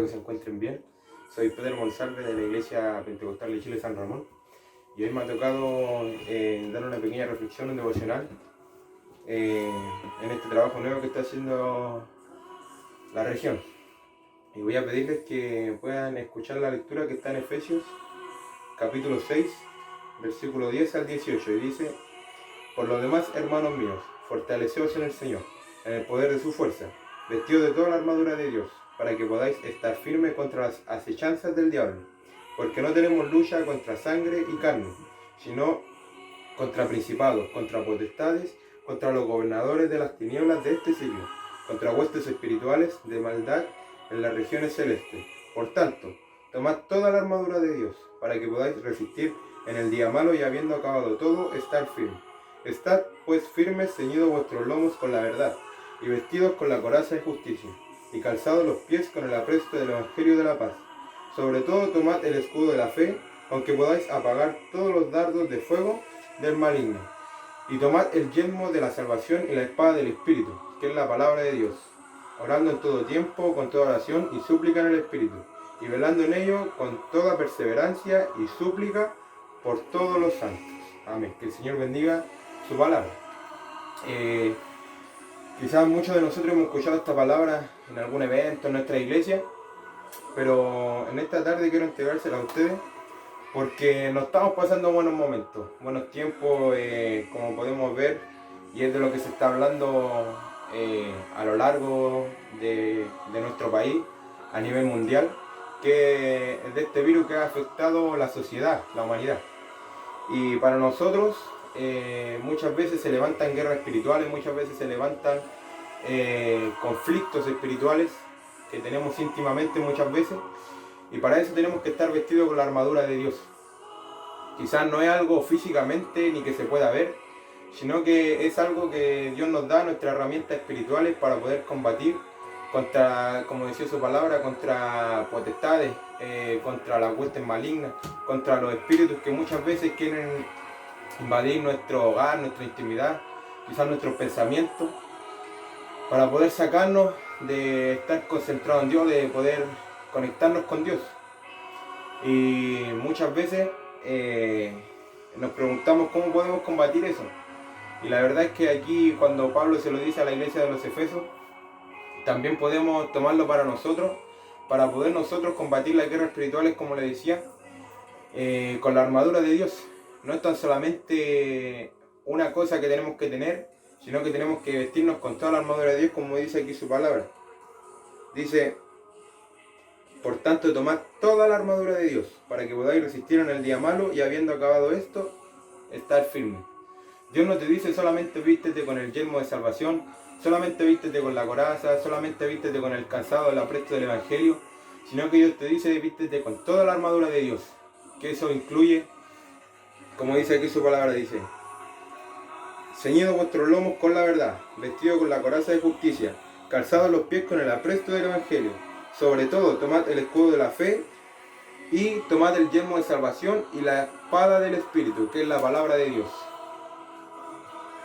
que se encuentren bien. Soy Pedro Monsalve de la Iglesia Pentecostal de Chile San Ramón y hoy me ha tocado dar una pequeña reflexión, un devocional en este trabajo nuevo que está haciendo la región. Y voy a pedirles que puedan escuchar la lectura que está en Efesios capítulo 6, versículo 10 al 18, y dice: por lo demás, hermanos míos, fortaleceos en el Señor, en el poder de su fuerza, vestidos de toda la armadura de Dios, para que podáis estar firmes contra las acechanzas del diablo, porque no tenemos lucha contra sangre y carne, sino contra principados, contra potestades, contra los gobernadores de las tinieblas de este siglo, contra huestes espirituales de maldad en las regiones celestes. Por tanto, tomad toda la armadura de Dios, para que podáis resistir en el día malo, y habiendo acabado todo, estar firmes. Estad pues firmes, ceñidos vuestros lomos con la verdad, y vestidos con la coraza de justicia, y calzados los pies con el apresto del Evangelio de la paz. Sobre todo tomad el escudo de la fe, aunque podáis apagar todos los dardos de fuego del maligno. Y tomad el yelmo de la salvación y la espada del Espíritu, que es la palabra de Dios, orando en todo tiempo, con toda oración y súplica en el Espíritu, y velando en ello con toda perseverancia y súplica por todos los santos. Amén. Que el Señor bendiga su palabra. Quizás muchos de nosotros hemos escuchado esta palabra en algún evento en nuestra iglesia, pero en esta tarde quiero entregársela a ustedes porque nos estamos pasando buenos momentos, buenos tiempos, como podemos ver, y es de lo que se está hablando a lo largo de nuestro país, a nivel mundial, que es de este virus que ha afectado la sociedad, la humanidad. Y para nosotros muchas veces se levantan guerras espirituales, muchas veces se levantan conflictos espirituales que tenemos íntimamente muchas veces, y para eso tenemos que estar vestidos con la armadura de Dios. Quizás no es algo físicamente ni que se pueda ver, sino que es algo que Dios nos da, nuestras herramientas espirituales para poder combatir contra, como decía su palabra, contra potestades, contra las huestes malignas, contra los espíritus que muchas veces quieren invadir nuestro hogar, nuestra intimidad, quizás nuestros pensamientos, para poder sacarnos de estar concentrados en Dios, de poder conectarnos con Dios. Y muchas veces nos preguntamos cómo podemos combatir eso. Y la verdad es que aquí, cuando Pablo se lo dice a la iglesia de los Efesios, también podemos tomarlo para nosotros, para poder nosotros combatir las guerras espirituales, como le decía, con la armadura de Dios. No es tan solamente una cosa que tenemos que tener, sino que tenemos que vestirnos con toda la armadura de Dios, como dice aquí su palabra. Dice: por tanto, tomad toda la armadura de Dios, para que podáis resistir en el día malo, y habiendo acabado esto, estar firmes. Dios no te dice solamente vístete con el yelmo de salvación, solamente vístete con la coraza, solamente vístete con el calzado del apresto del Evangelio, sino que Dios te dice vístete con toda la armadura de Dios, que eso incluye, como dice aquí su palabra, dice: ceñidos vuestros lomos con la verdad, vestidos con la coraza de justicia, calzados los pies con el apresto del Evangelio. Sobre todo, tomad el escudo de la fe y tomad el yelmo de salvación y la espada del Espíritu, que es la palabra de Dios.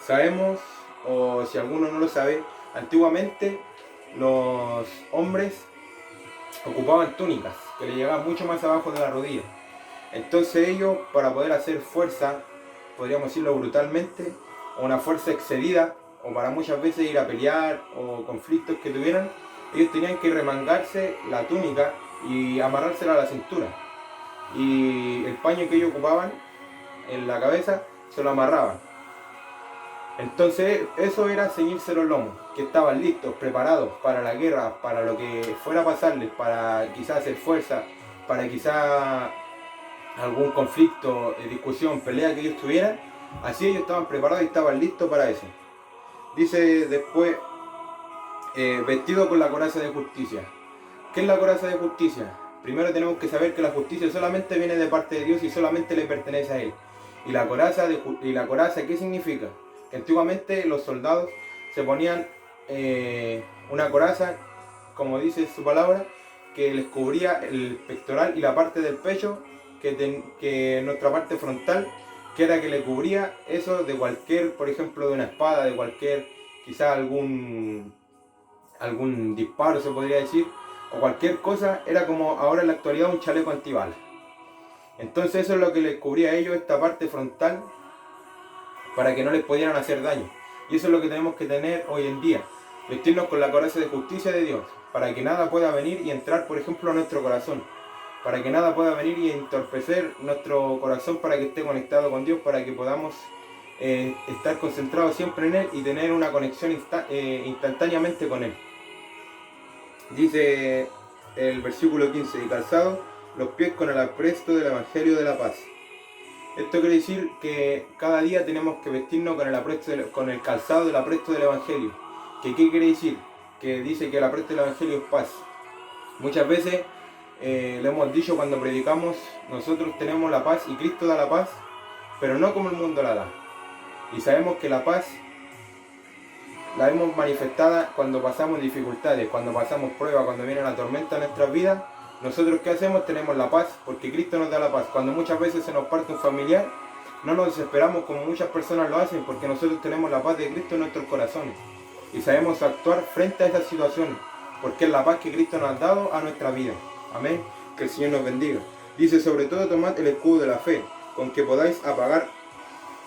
Sabemos, o si alguno no lo sabe, antiguamente los hombres ocupaban túnicas que le llegaban mucho más abajo de la rodilla. Entonces ellos, para poder hacer fuerza, podríamos decirlo brutalmente, o una fuerza excedida, o para muchas veces ir a pelear, o conflictos que tuvieran, ellos tenían que remangarse la túnica y amarrársela a la cintura. Y el paño que ellos ocupaban en la cabeza se lo amarraban. Entonces eso era ceñirse los lomos, que estaban listos, preparados para la guerra, para lo que fuera a pasarles, para quizás hacer fuerza, para quizás algún conflicto, discusión, pelea que ellos tuvieran. Así ellos estaban preparados y estaban listos para eso. Dice después, vestido con la coraza de justicia. ¿Qué es la coraza de justicia? Primero tenemos que saber que la justicia solamente viene de parte de Dios y solamente le pertenece a Él. ¿Y la coraza, qué significa? Que antiguamente los soldados se ponían una coraza, como dice su palabra, que les cubría el pectoral y la parte del pecho, que nuestra parte frontal, que era que le cubría eso de cualquier, por ejemplo, de una espada, de cualquier, quizá algún disparo se podría decir, o cualquier cosa, era como ahora en la actualidad un chaleco antibalas. Entonces eso es lo que les cubría a ellos, esta parte frontal, para que no les pudieran hacer daño. Y eso es lo que tenemos que tener hoy en día, vestirnos con la coraza de justicia de Dios, para que nada pueda venir y entrar, por ejemplo, a nuestro corazón, para que nada pueda venir y entorpecer nuestro corazón, para que esté conectado con Dios, para que podamos estar concentrados siempre en Él y tener una conexión instantáneamente con Él. Dice el versículo 15, y calzado los pies con el apresto del Evangelio de la paz. Esto quiere decir que cada día tenemos que vestirnos con el calzado del apresto del Evangelio. ¿Qué quiere decir? Que dice que el apresto del Evangelio es paz. Muchas veces lo hemos dicho cuando predicamos, nosotros tenemos la paz y Cristo da la paz, pero no como el mundo la da. Y sabemos que la paz la vemos manifestada cuando pasamos dificultades, cuando pasamos pruebas, cuando viene la tormenta en nuestras vidas. Nosotros, ¿qué hacemos? Tenemos la paz, porque Cristo nos da la paz. Cuando muchas veces se nos parte un familiar, no nos desesperamos como muchas personas lo hacen, porque nosotros tenemos la paz de Cristo en nuestros corazones. Y sabemos actuar frente a esas situaciones, porque es la paz que Cristo nos ha dado a nuestra vida. Amén. Que el Señor nos bendiga. Dice, sobre todo tomad el escudo de la fe, con que podáis apagar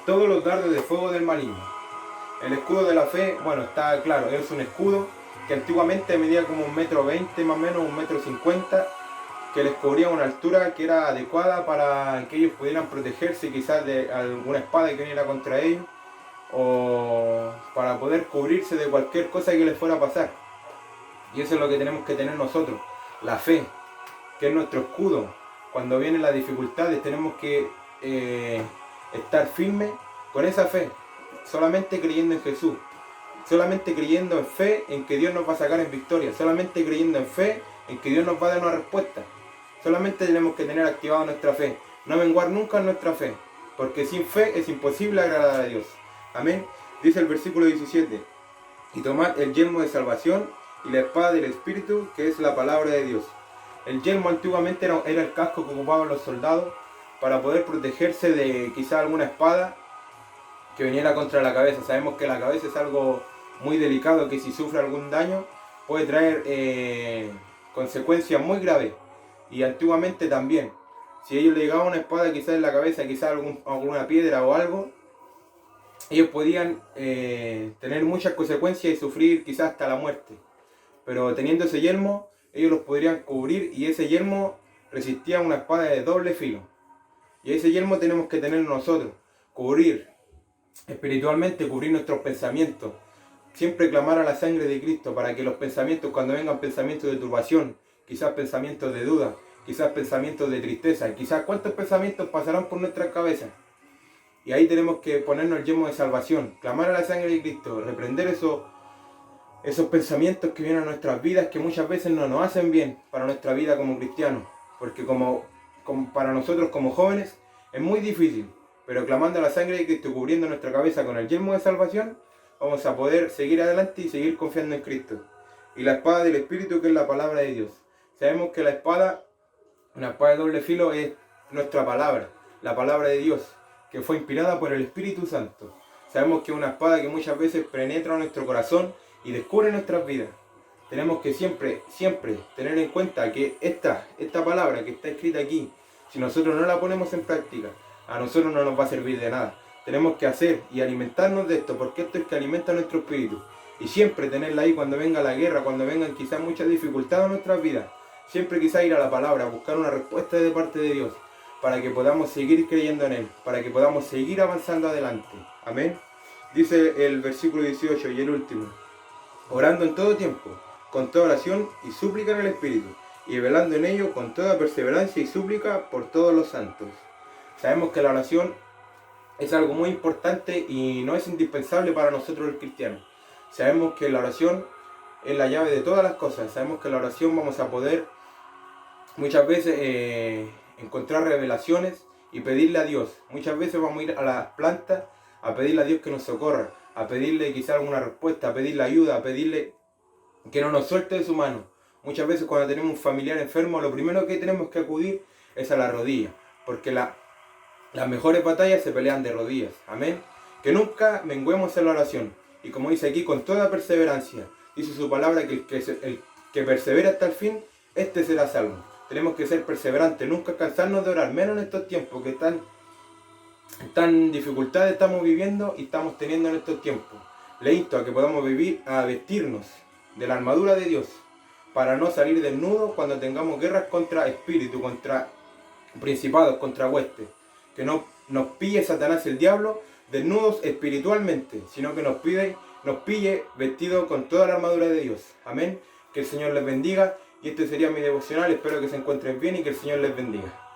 todos los dardos de fuego del maligno. El escudo de la fe, bueno, está claro, es un escudo que antiguamente medía como 1,20 m más o menos, 1,50 m, que les cubría una altura que era adecuada para que ellos pudieran protegerse quizás de alguna espada que viniera contra ellos, o para poder cubrirse de cualquier cosa que les fuera a pasar. Y eso es lo que tenemos que tener nosotros, la fe, que es nuestro escudo. Cuando vienen las dificultades tenemos que estar firmes con esa fe, solamente creyendo en Jesús, solamente creyendo en fe en que Dios nos va a sacar en victoria, solamente creyendo en fe en que Dios nos va a dar una respuesta. Solamente tenemos que tener activada nuestra fe, no menguar nunca en nuestra fe, porque sin fe es imposible agradar a Dios. Amén. Dice el versículo 17, y tomad el yelmo de salvación y la espada del Espíritu, que es la palabra de Dios. El yelmo antiguamente era el casco que ocupaban los soldados para poder protegerse de quizá alguna espada que viniera contra la cabeza. Sabemos que la cabeza es algo muy delicado, que si sufre algún daño puede traer consecuencias muy graves. Y antiguamente también, si ellos le llegaban una espada quizás en la cabeza, quizás alguna piedra o algo, ellos podían tener muchas consecuencias y sufrir quizás hasta la muerte. Pero teniendo ese yelmo, ellos los podrían cubrir, y ese yelmo resistía a una espada de doble filo. Y ese yelmo tenemos que tener nosotros, cubrir espiritualmente, cubrir nuestros pensamientos, siempre clamar a la sangre de Cristo para que los pensamientos, cuando vengan pensamientos de turbación, quizás pensamientos de duda, quizás pensamientos de tristeza, quizás cuántos pensamientos pasarán por nuestras cabezas. Y ahí tenemos que ponernos el yelmo de salvación, clamar a la sangre de Cristo, reprender esos pensamientos que vienen a nuestras vidas, que muchas veces no nos hacen bien para nuestra vida como cristianos, porque como para nosotros como jóvenes es muy difícil, pero clamando a la sangre de Cristo, cubriendo nuestra cabeza con el yelmo de salvación, vamos a poder seguir adelante y seguir confiando en Cristo. Y la espada del Espíritu, que es la palabra de Dios. Sabemos que la espada, una espada de doble filo, es nuestra palabra, la palabra de Dios, que fue inspirada por el Espíritu Santo. Sabemos que es una espada que muchas veces penetra nuestro corazón y descubre nuestras vidas. Tenemos que siempre tener en cuenta que esta palabra que está escrita aquí, si nosotros no la ponemos en práctica, a nosotros no nos va a servir de nada. Tenemos que hacer y alimentarnos de esto, porque esto es que alimenta nuestro espíritu. Y siempre tenerla ahí cuando venga la guerra, cuando vengan quizás muchas dificultades en nuestras vidas. Siempre quizás ir a la palabra, buscar una respuesta de parte de Dios, para que podamos seguir creyendo en Él, para que podamos seguir avanzando adelante. Amén. Dice el versículo 18 y el último, orando en todo tiempo, con toda oración y súplica en el Espíritu, y velando en ello con toda perseverancia y súplica por todos los santos. Sabemos que la oración es algo muy importante y no es indispensable para nosotros los cristianos. Sabemos que la oración es la llave de todas las cosas. Sabemos que la oración vamos a poder muchas veces encontrar revelaciones y pedirle a Dios. Muchas veces vamos a ir a las plantas a pedirle a Dios que nos socorra, a pedirle quizá alguna respuesta, a pedirle ayuda, a pedirle que no nos suelte de su mano. Muchas veces cuando tenemos un familiar enfermo, lo primero que tenemos que acudir es a la rodilla, porque las mejores batallas se pelean de rodillas. Amén. Que nunca menguemos en la oración. Y como dice aquí, con toda perseverancia, dice su palabra que el que persevera hasta el fin, este será salvo. Tenemos que ser perseverantes, nunca cansarnos de orar, menos en estos tiempos que tan dificultades estamos viviendo y estamos teniendo en estos tiempos. Le insto a que podamos a vestirnos de la armadura de Dios para no salir desnudos cuando tengamos guerras contra espíritus, contra principados, contra huestes. Que no nos pille Satanás el diablo desnudos espiritualmente, sino que nos pille vestidos con toda la armadura de Dios. Amén. Que el Señor les bendiga. Y este sería mi devocional. Espero que se encuentren bien y que el Señor les bendiga.